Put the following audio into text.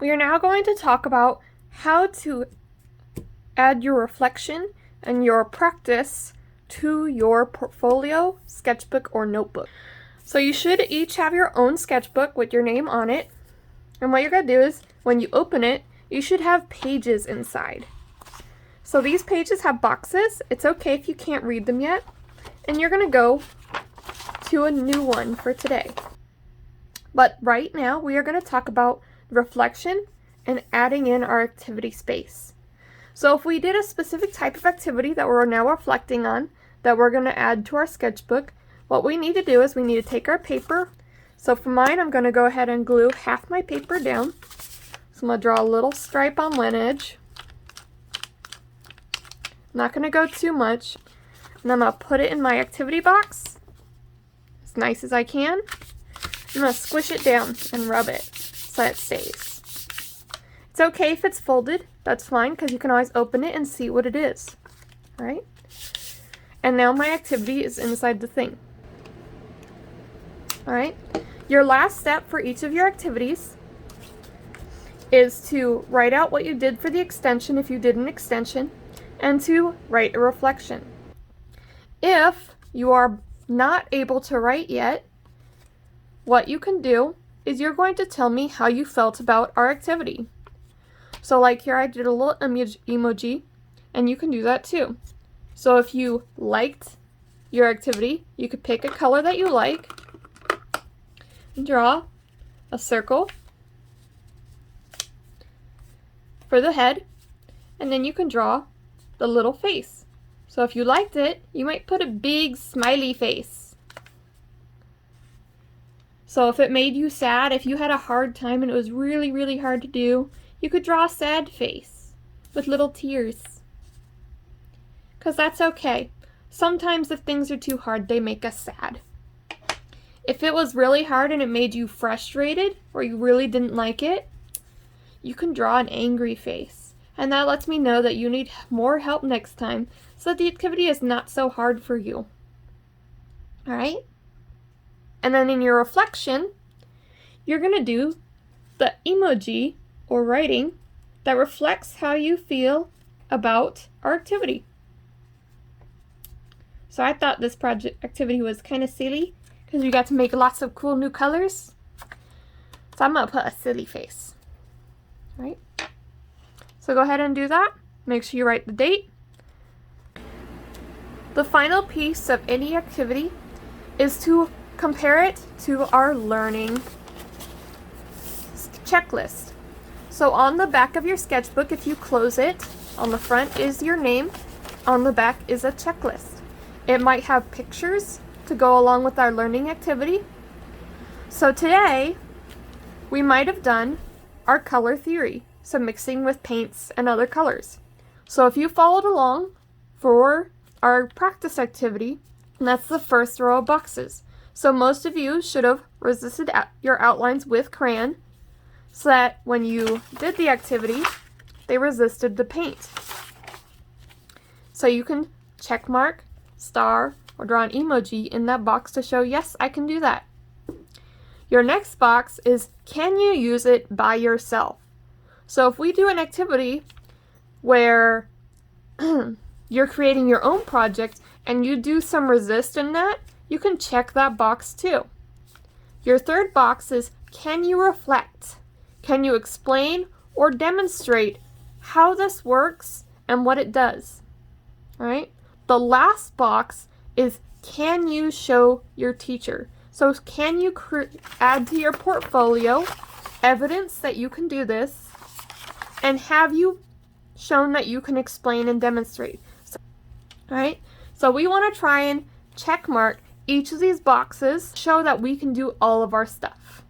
We are now going to talk about how to add your reflection and your practice to your portfolio, sketchbook, or notebook. So you should each have your own sketchbook with your name on it. And what you're going to do is, when you open it, you should have pages inside. So these pages have boxes. It's okay if you can't read them yet. And you're going to go to a new one for today. But right now, we are going to talk about reflection and adding in our activity space. So if we did a specific type of activity that we're now reflecting on, that we're going to add to our sketchbook, what we need to do is we need to take our paper. So for mine, I'm going to go ahead and glue half my paper down. So I'm going to draw a little stripe on one edge. Not going to go too much. And I'm going to put it in my activity box as nice as I can. I'm going to squish it down and rub it so it stays. It's okay if it's folded. That's fine, because you can always open it and see what it is. All right? And now my activity is inside the thing. All right? Your last step for each of your activities is to write out what you did for the extension if you did an extension, and to write a reflection. If you are not able to write yet, what you can do is you're going to tell me how you felt about our activity. So like here I did a little emoji, and you can do that too. So if you liked your activity, you could pick a color that you like and draw a circle for the head, and then you can draw the little face. So if you liked it, you might put a big smiley face. So if it made you sad, if you had a hard time and it was really, really hard to do, you could draw a sad face with little tears. Because that's okay. Sometimes if things are too hard, they make us sad. If it was really hard and it made you frustrated, or you really didn't like it, you can draw an angry face. And that lets me know that you need more help next time, so that the activity is not so hard for you. Alright? And then in your reflection, you're going to do the emoji or writing that reflects how you feel about our activity. So I thought this project activity was kind of silly because we got to make lots of cool new colors. So I'm going to put a silly face. Right? So go ahead and do that. Make sure you write the date. The final piece of any activity is to compare it to our learning checklist. So on the back of your sketchbook, if you close it, on the front is your name, on the back is a checklist. It might have pictures to go along with our learning activity. So today, we might have done our color theory, so mixing with paints and other colors. So if you followed along for our practice activity, that's the first row of boxes. So most of you should have resisted your outlines with crayon, so that when you did the activity, they resisted the paint. So you can check mark, star, or draw an emoji in that box to show, yes, I can do that. Your next box is, can you use it by yourself? So if we do an activity where you're creating your own project and you do some resist in that, you can check that box too. Your third box is, can you reflect? Can you explain or demonstrate how this works and what it does? All right. The last box is, can you show your teacher? So can you add to your portfolio evidence that you can do this, and have you shown that you can explain and demonstrate? So, all right. So we want to try and check mark each of these boxes, show that we can do all of our stuff.